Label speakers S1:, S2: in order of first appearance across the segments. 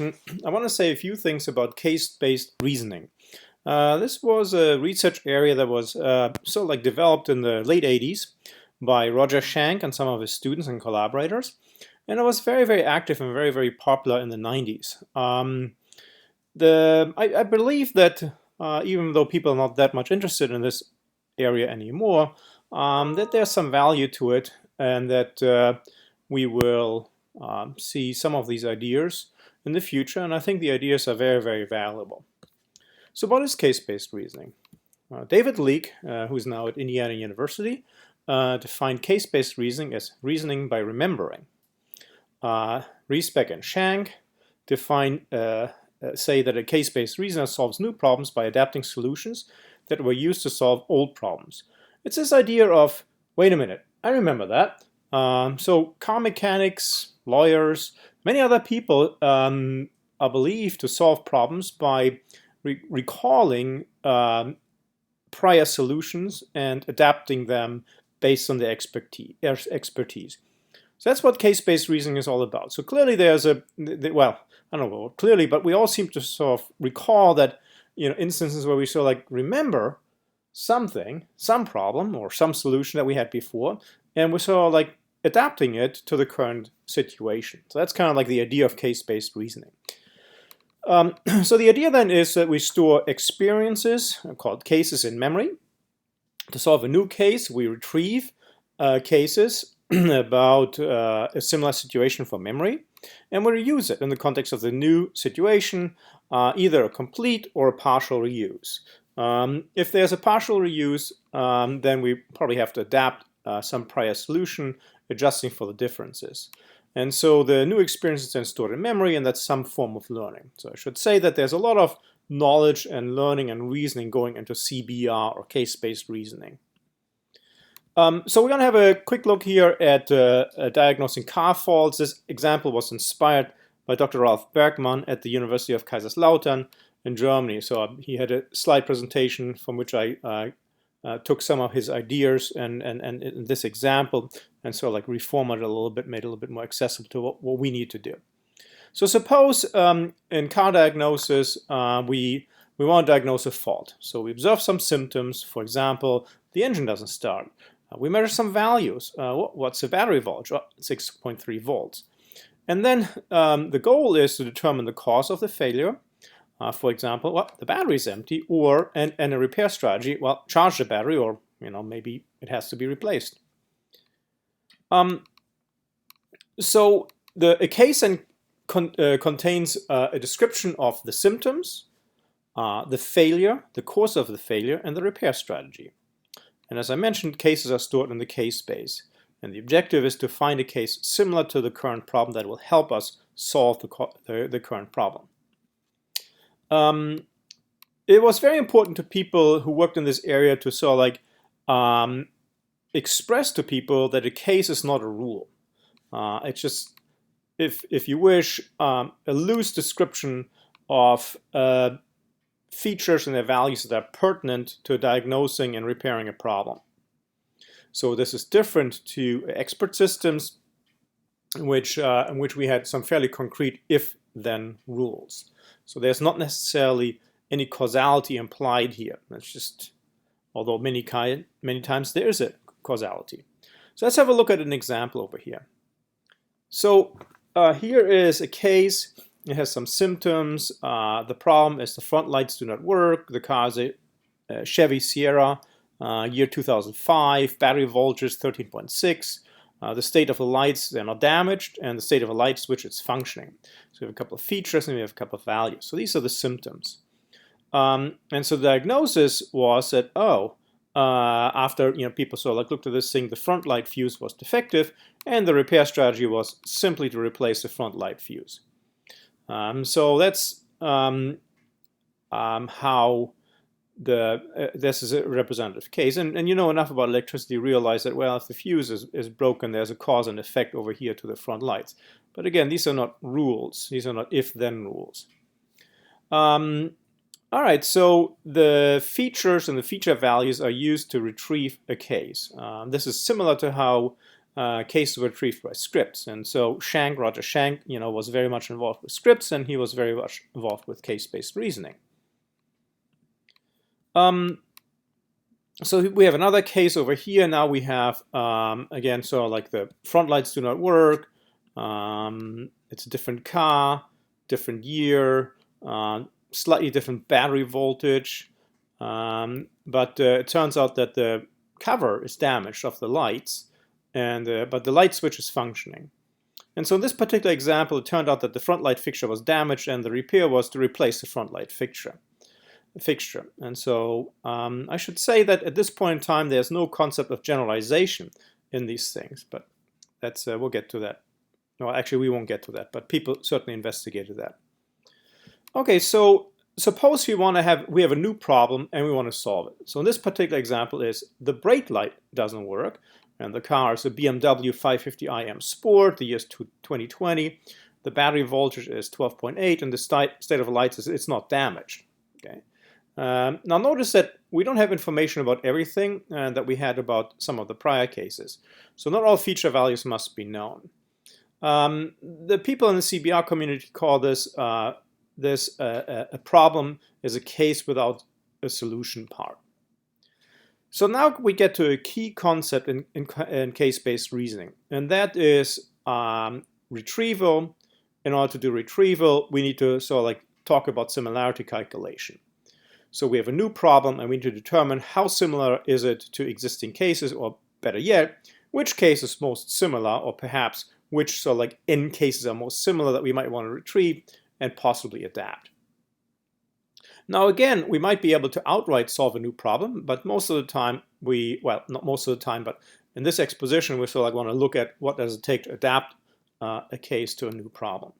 S1: I want to say a few things about case-based reasoning. This was a research area that was developed in the late 80s by Roger Schenck and some of his students and collaborators. And it was very, very active and very, very popular in the 90s. I believe that even though people are not that much interested in this area anymore, that there's some value to it, and that we will see some of these ideas in the future, and I think the ideas are very, very valuable. So what is case-based reasoning? David Leake, who's now at Indiana University, defined case-based reasoning as reasoning by remembering. Riesbeck and Schenck say that a case-based reasoner solves new problems by adapting solutions that were used to solve old problems. It's this idea of, wait a minute, I remember that. So car mechanics, lawyers, many other people are believed to solve problems by recalling prior solutions and adapting them based on their expertise. So that's what case-based reasoning is all about. So clearly there's I don't know clearly, but we all seem to sort of recall that, instances where we sort of remember something, some problem or some solution that we had before, and we're sort of adapting it to the current situation. So that's kind of the idea of case-based reasoning. So the idea then is that we store experiences, called cases, in memory. To solve a new case, we retrieve cases about a similar situation from memory, and we reuse it in the context of the new situation, either a complete or a partial reuse. If there's a partial reuse, then we probably have to adapt some prior solution, adjusting for the differences. And so the new experience is then stored in memory, and that's some form of learning. So I should say that there's a lot of knowledge and learning and reasoning going into CBR, or case-based reasoning. So we're going to have a quick look here at diagnosing car faults. This example was inspired by Dr. Ralf Bergmann at the University of Kaiserslautern in Germany. So he had a slide presentation from which I took some of his ideas and in this example and sort of reformatted it a little bit, made it a little bit more accessible to what we need to do. So suppose in car diagnosis we want to diagnose a fault. So we observe some symptoms. For example, the engine doesn't start. We measure some values. What's the battery voltage? 6.3 volts. And then the goal is to determine the cause of the failure. For example, the battery is empty, or and a repair strategy. Well, charge the battery, or maybe it has to be replaced. So a case contains a description of the symptoms, the failure, the cause of the failure, and the repair strategy. And as I mentioned, cases are stored in the case space. And the objective is to find a case similar to the current problem that will help us solve the current problem. It was very important to people who worked in this area to sort of express to people that a case is not a rule. It's just, if you wish, a loose description of features and their values that are pertinent to diagnosing and repairing a problem. So this is different to expert systems in which we had some fairly concrete if-then rules. So there's not necessarily any causality implied here. That's just, although many times there is a causality. So let's have a look at an example over here. So here is a case. It has some symptoms. The problem is the front lights do not work. The car is a Chevy Sierra, year 2005. Battery voltage is 13.6. The state of the lights, they're not damaged, and the state of the light switch is functioning. So we have a couple of features and we have a couple of values. So these are the symptoms. And so the diagnosis was that, after people sort of looked at this thing, the front light fuse was defective, and the repair strategy was simply to replace the front light fuse. So that's how this is a representative case. And you know enough about electricity to realize that, well, if the fuse is broken, there's a cause and effect over here to the front lights. But again, these are not rules. These are not if-then rules. All right, so the features and the feature values are used to retrieve a case. This is similar to how cases were retrieved by scripts. And so Roger Schank, was very much involved with scripts, and he was very much involved with case-based reasoning. So we have another case over here. Now we have, again, so like the front lights do not work. It's a different car, different year, slightly different battery voltage. But it turns out that the cover is damaged of the lights, but the light switch is functioning. And so in this particular example, it turned out that the front light fixture was damaged, and the repair was to replace the front light fixture. And so I should say that at this point in time, there's no concept of generalization in these things, but that's we'll get to that. No, actually, we won't get to that, but people certainly investigated that. Okay, so suppose we have a new problem and we want to solve it. So in this particular example is the brake light doesn't work, and the car is a BMW 550 IM Sport, the year is 2020. The battery voltage is 12.8, and the state of the lights is it's not damaged. Okay. Now notice that we don't have information about everything that we had about some of the prior cases. So not all feature values must be known. The people in the CBR community call this a problem is a case without a solution part. So now we get to a key concept in case-based reasoning, and that is retrieval. In order to do retrieval, we need to sort of like talk about similarity calculation. So we have a new problem, and we need to determine how similar is it to existing cases, or better yet, which case is most similar, or perhaps which sort of like n cases are most similar that we might want to retrieve and possibly adapt. Now again, we might be able to outright solve a new problem, but most of the time well, not most of the time, but in this exposition, we sort of like want to look at what does it take to adapt a case to a new problem.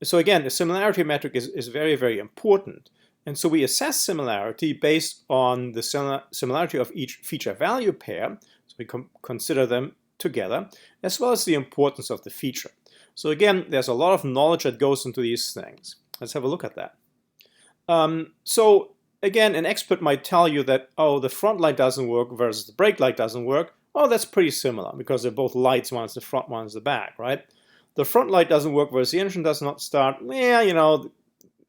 S1: So again, the similarity metric is very, very important. And so we assess similarity based on the similarity of each feature value pair. So we consider them together, as well as the importance of the feature. So again, there's a lot of knowledge that goes into these things. Let's have a look at that. So again, an expert might tell you that, oh, the front light doesn't work versus the brake light doesn't work. Oh, that's pretty similar because they're both lights, one is the front, one is the back, right? The front light doesn't work versus the engine does not start. Yeah, the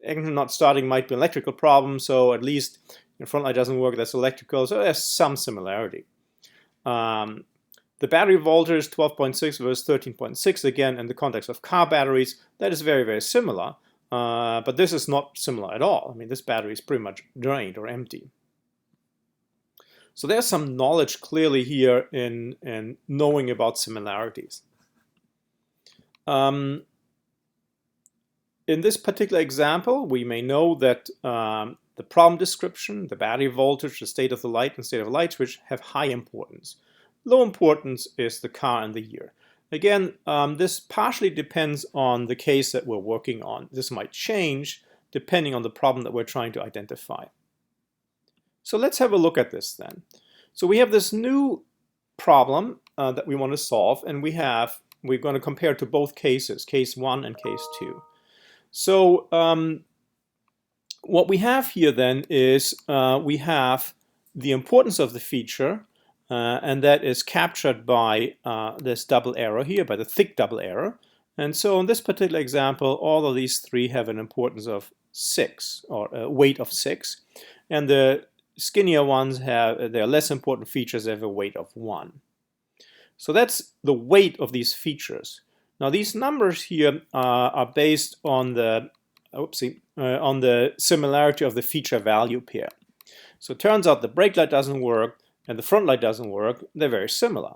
S1: engine not starting might be an electrical problem, so at least the front light doesn't work, that's electrical, so there's some similarity. The battery voltage 12.6 versus 13.6, again, in the context of car batteries, that is very, very similar, but this is not similar at all. I mean, this battery is pretty much drained or empty. So there's some knowledge clearly here in knowing about similarities. In this particular example, we may know that the problem description, the battery voltage, the state of the light, and state of the light switch have high importance. Low importance is the car and the year. Again, this partially depends on the case that we're working on. This might change depending on the problem that we're trying to identify. So let's have a look at this then. So we have this new problem that we want to solve, and we're going to compare it to both cases, case 1 and case 2. So what we have here then is we have the importance of the feature, and that is captured by this double arrow here, by the thick double arrow. And so in this particular example, all of these three have an importance of 6, or a weight of 6. And the skinnier ones have their less important features have a weight of 1. So that's the weight of these features. Now these numbers here are based on the similarity of the feature value pair. So it turns out the brake light doesn't work and the front light doesn't work. They're very similar.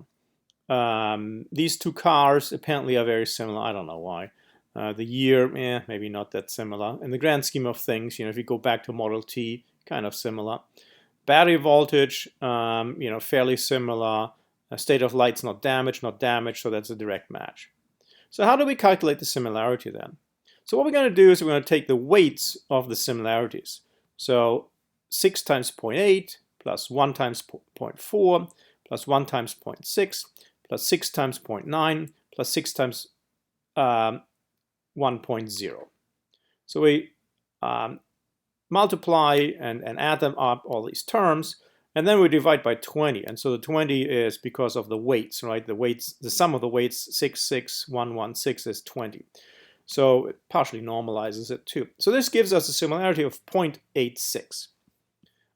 S1: These two cars apparently are very similar. I don't know why. The year, maybe not that similar. In the grand scheme of things, if you go back to Model T, kind of similar. Battery voltage, fairly similar. State of light's not damaged, so that's a direct match. So how do we calculate the similarity then? So what we're going to do is we're going to take the weights of the similarities. So 6 times 0.8 plus 1 times 0.4 plus 1 times 0.6 plus 6 times 0.9 plus 6 times 1.0. So we multiply and add them up, all these terms, And then we divide by 20. And so the 20 is because of the weights, right? The weights, the sum of the weights, 6, 6, 1, 1, 6 is 20. So it partially normalizes it too. So this gives us a similarity of 0.86.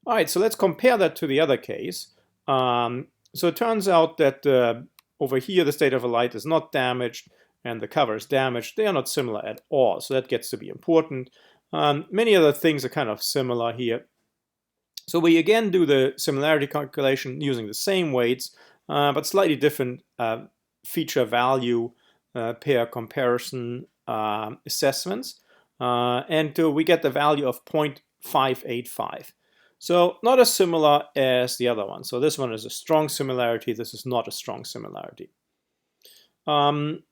S1: All right, so let's compare that to the other case. So it turns out that over here the state of the light is not damaged and the cover is damaged. They are not similar at all, so that gets to be important. Many other things are kind of similar here. So we again do the similarity calculation using the same weights, but slightly different feature value pair comparison assessments. And we get the value of 0.585. So not as similar as the other one. So this one is a strong similarity. This is not a strong similarity. And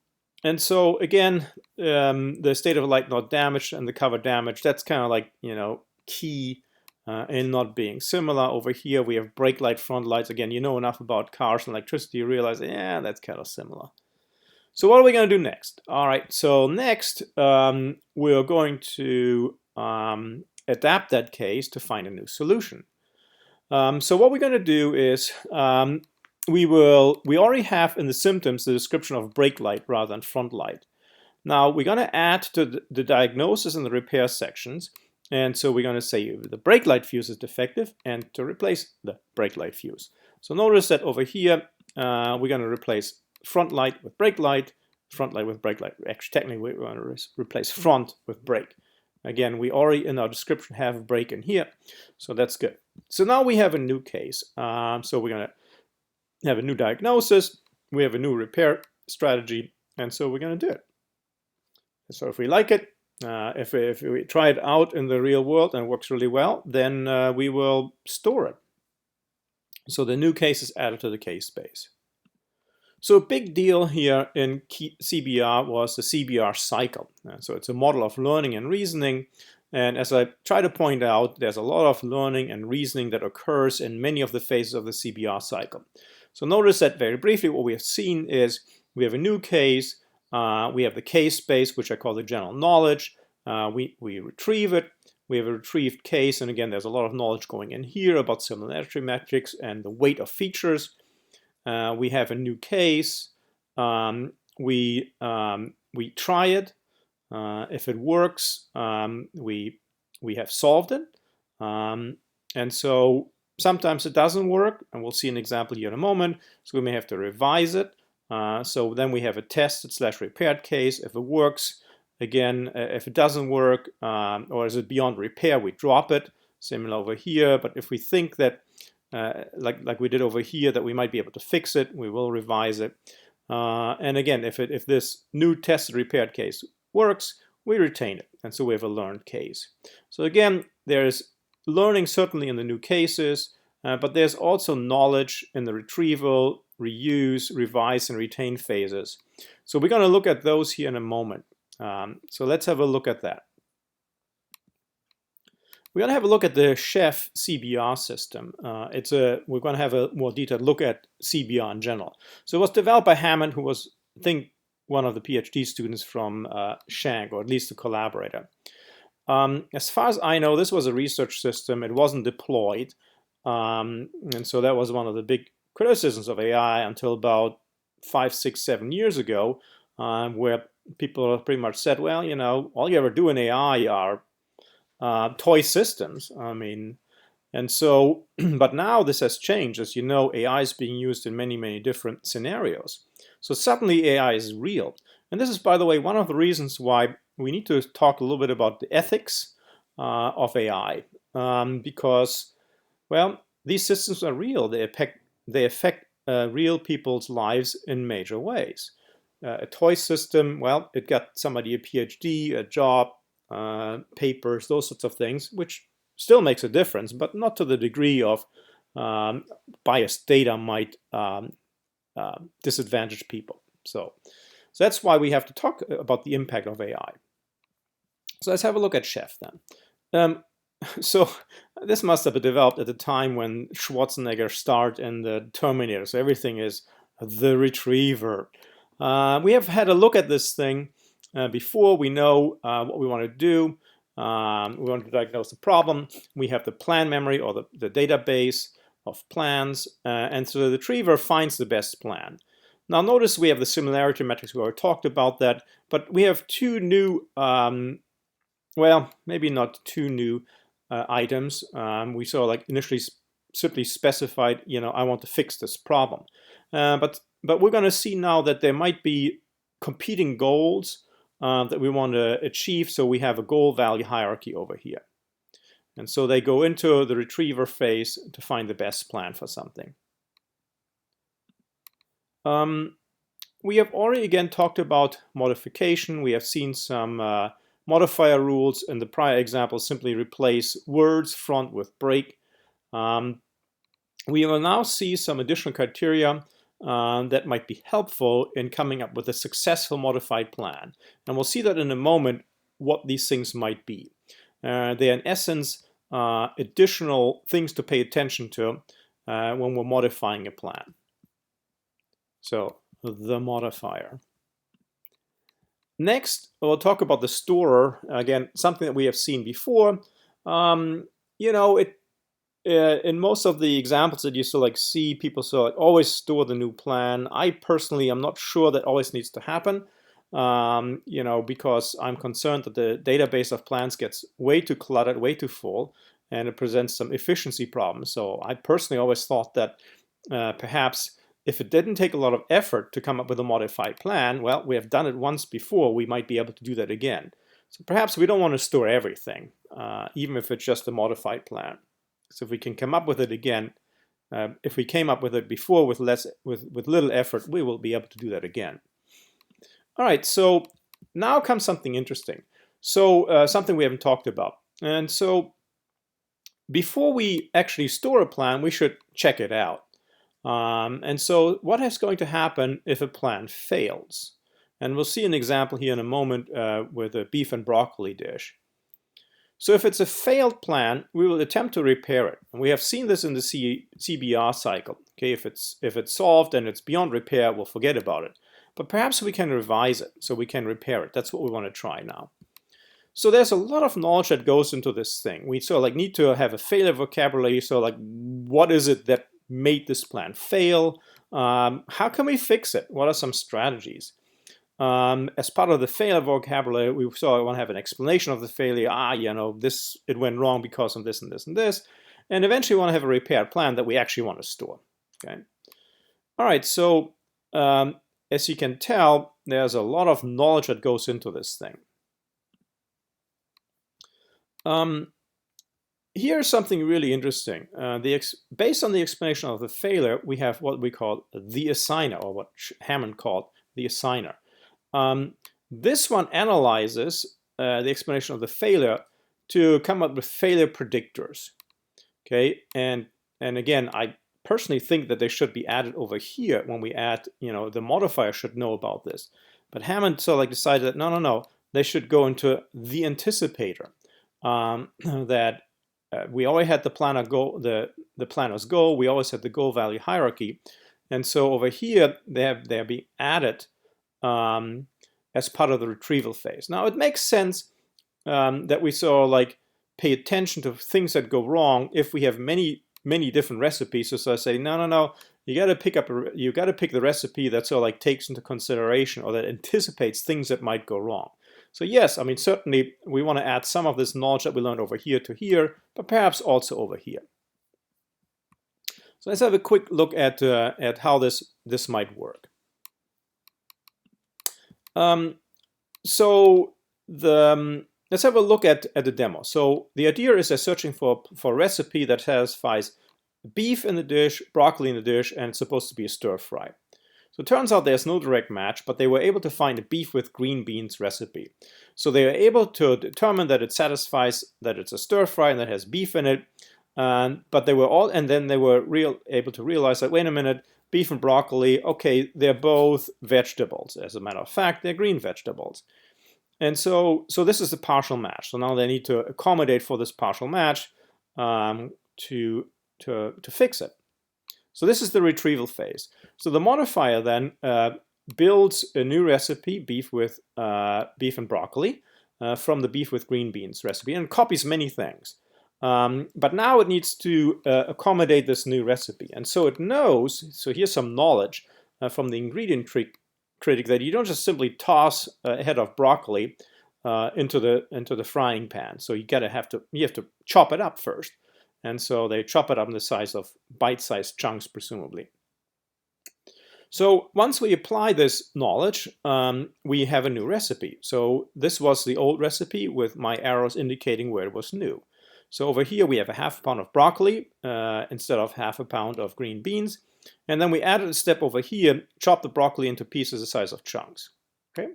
S1: so again, the state of light not damaged and the cover damaged. That's kind of like, key in not being similar. Over here we have brake light, front lights. Again, you know enough about cars and electricity, you realize, yeah, that's kind of similar. So what are we going to do next? All right, so next we're going to adapt that case to find a new solution. So what we're going to do is we already have in the symptoms the description of brake light rather than front light. Now we're going to add to the diagnosis and the repair sections. And so we're going to say the brake light fuse is defective and to replace the brake light fuse. So notice that over here we're going to replace front light with brake light, front light with brake light. Actually, technically, we want to replace front with brake. Again, we already in our description have brake in here, so that's good. So now we have a new case. So we're going to have a new diagnosis. We have a new repair strategy, and so we're going to do it. So if we like it, if we try it out in the real world and it works really well, then we will store it. So the new case is added to the case space. So a big deal here in CBR was the Cbr cycle. So it's a model of learning and reasoning. And as I try to point out, there's a lot of learning and reasoning that occurs in many of the phases of the Cbr cycle. So notice that very briefly what we have seen is we have a new case, we have the case space, which I call the general knowledge. We retrieve it. We have a retrieved case, and again, there's a lot of knowledge going in here about similarity metrics and the weight of features. We have a new case. We try it. If it works, we have solved it. And so sometimes it doesn't work, and we'll see an example here in a moment. So we may have to revise it. So then we have a tested/repaired case. If it works, again, if it doesn't work, or is it beyond repair, we drop it. Similar over here. But if we think that like we did over here, that we might be able to fix it, we will revise it. And again, if this new tested repaired case works, we retain it. And so we have a learned case. So again, there's learning certainly in the new cases, but there's also knowledge in the retrieval, reuse, revise, and retain phases. So we're going to look at those here in a moment. So let's have a look at that. We're going to have a look at the Chef CBR system. We're going to have a more detailed look at CBR in general. So it was developed by Hammond, who was, I think, one of the PhD students from Shank, or at least a collaborator. As far as I know, this was a research system. It wasn't deployed. And so that was one of the big criticisms of AI until about 5, 6, 7 years ago, where people pretty much said, well, all you ever do in AI are toy systems. And so, but now this has changed. As you know, AI is being used in many, many different scenarios. So suddenly AI is real. And this is, by the way, one of the reasons why we need to talk a little bit about the ethics of AI. Because, well, these systems are real. They affect real people's lives in major ways. A toy system, well, it got somebody a PhD, a job, papers, those sorts of things, which still makes a difference, but not to the degree of biased data might disadvantage people. So that's why we have to talk about the impact of AI. So let's have a look at Chef then. So this must have been developed at the time when Schwarzenegger starred in the Terminator. So everything is the retriever. We have had a look at this thing before. We know what we want to do. We want to diagnose the problem. We have the plan memory or the database. plans, and so the retriever finds the best plan. Now notice we have the similarity metrics. We already talked about that, but we have two new, well, maybe not two new items. We saw like initially simply specified, I want to fix this problem. But we're going to see now that there might be competing goals that we want to achieve, so we have a goal value hierarchy over here. And so they go into the retriever phase to find the best plan for something. We have already again talked about modification. We have seen some modifier rules. In the prior example, simply replace words front with break. We will now see some additional criteria that might be helpful in coming up with a successful modified plan. And we'll see that in a moment what these things might be. They are in essence additional things to pay attention to when we're modifying a plan. So the modifier. Next, we'll talk about the storer. Again, something that we have seen before. In most of the examples that you see, people always store the new plan. I personally am not sure that always needs to happen. Because I'm concerned that the database of plans gets way too cluttered, way too full, and it presents some efficiency problems. So I personally always thought that perhaps if it didn't take a lot of effort to come up with a modified plan, well, we have done it once before, we might be able to do that again. So perhaps we don't want to store everything, even if it's just a modified plan. So if we can come up with it again, if we came up with it before with little effort, we will be able to do that again. All right, so now comes something interesting. So something we haven't talked about. And so before we actually store a plan, we should check it out. And so what is going to happen if a plan fails? And we'll see an example here in a moment with a beef and broccoli dish. So if it's a failed plan, we will attempt to repair it. And we have seen this in the Cbr cycle. Okay, if it's solved and it's beyond repair, we'll forget about it. But perhaps we can revise it, so we can repair it. That's what we want to try now. So there's a lot of knowledge that goes into this thing. We need to have a failure vocabulary. So what is it that made this plan fail? How can we fix it? What are some strategies? As part of the failure vocabulary, we want to have an explanation of the failure. It went wrong because of this and this and this. And eventually we want to have a repair plan that we actually want to store. Okay. All right, so as you can tell, there's a lot of knowledge that goes into this thing. Here's something really interesting. Based on the explanation of the failure, we have what we call the assigner, or what Hammond called the assigner. This one analyzes the explanation of the failure to come up with failure predictors. Okay, and again, I personally think that they should be added over here when we add, the modifier should know about this. But Hammond decided that no, they should go into the anticipator. That we always had the planner goal, the planner's goal. We always had the goal value hierarchy, and so over here they're being added as part of the retrieval phase. Now it makes sense that we pay attention to things that go wrong if we have many different recipes. So I say no, you got to pick the recipe that takes into consideration or that anticipates things that might go wrong. So yes, I mean certainly we want to add some of this knowledge that we learned over here to here, but perhaps also over here. So let's have a quick look at how this might work. Let's have a look at the demo. So the idea is they're searching for a recipe that satisfies beef in the dish, broccoli in the dish, and it's supposed to be a stir fry. So it turns out there's no direct match, but they were able to find a beef with green beans recipe. So they were able to determine that it satisfies that it's a stir fry and that has beef in it. But they were able to realize that, wait a minute, beef and broccoli, okay, they're both vegetables. As a matter of fact, they're green vegetables. And so this is the partial match. So now they need to accommodate for this partial match to fix it. So this is the retrieval phase. So the modifier then builds a new recipe, beef and broccoli, from the beef with green beans recipe, and copies many things. But now it needs to accommodate this new recipe. And so it knows, so here's some knowledge from the ingredient critic that you don't just simply toss a head of broccoli into the frying pan. So you have to chop it up first. And so they chop it up in the size of bite-sized chunks, presumably. So once we apply this knowledge, we have a new recipe. So this was the old recipe with my arrows indicating where it was new. So over here we have a half a pound of broccoli instead of half a pound of green beans. And then we added a step over here, chop the broccoli into pieces the size of chunks. Okay?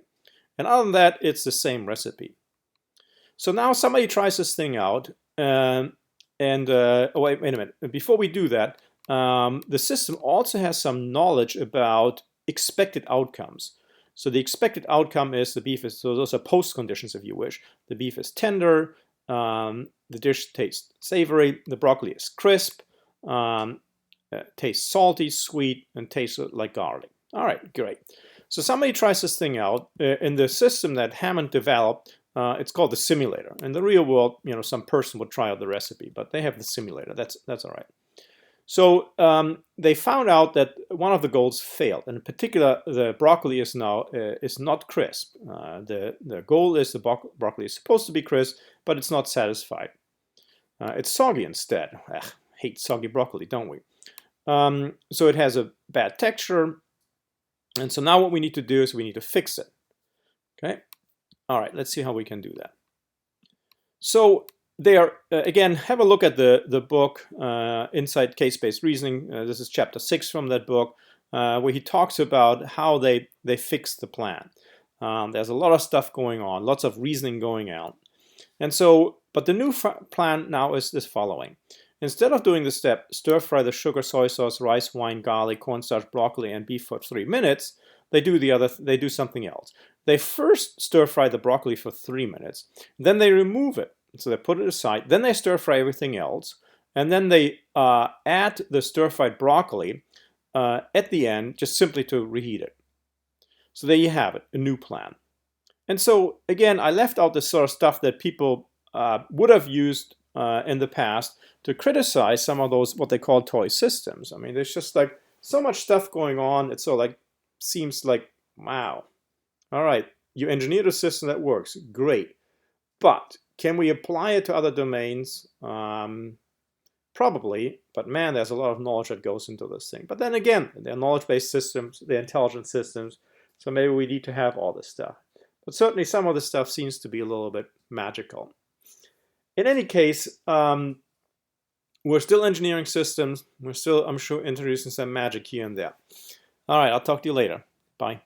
S1: And other than that, it's the same recipe. So now somebody tries this thing out. Oh, wait a minute. Before we do that, the system also has some knowledge about expected outcomes. So the expected outcome is the beef is, so those are post conditions if you wish. The beef is tender, the dish tastes savory, the broccoli is crisp, tastes salty, sweet, and tastes like garlic. All right, great. So somebody tries this thing out. In the system that Hammond developed, it's called the simulator. In the real world, some person would try out the recipe, but they have the simulator. That's all right. So they found out that one of the goals failed, and in particular, the broccoli is now is not crisp. The goal is the broccoli is supposed to be crisp, but it's not satisfied. It's soggy instead. Ugh, hate soggy broccoli, don't we? So it has a bad texture, and so now what we need to do is we need to fix it. Okay. All right. Let's see how we can do that. So again, have a look at the book, Inside Case-Based Reasoning. This is chapter 6 from that book, where he talks about how they fix the plan. There's a lot of stuff going on, lots of reasoning going on. And so, but the new plan now is this following. Instead of doing the step, stir fry the sugar, soy sauce, rice, wine, garlic, cornstarch, broccoli, and beef for 3 minutes, they do something else. They first stir fry the broccoli for 3 minutes, then they remove it. So they put it aside, then they stir fry everything else, and then they add the stir fried broccoli at the end, just simply to reheat it. So there you have it, a new plan. And so again, I left out the sort of stuff that people would have used in the past to criticize some of those what they call toy systems. I mean, there's just like so much stuff going on. It sort of like seems like, wow, all right, you engineered a system that works, great, but can we apply it to other domains? Probably, but man, there's a lot of knowledge that goes into this thing. But then again, they're knowledge-based systems, they're intelligent systems, so maybe we need to have all this stuff. But certainly some of the stuff seems to be a little bit magical. In any case, we're still engineering systems. We're still, I'm sure, introducing some magic here and there. All right, I'll talk to you later. Bye.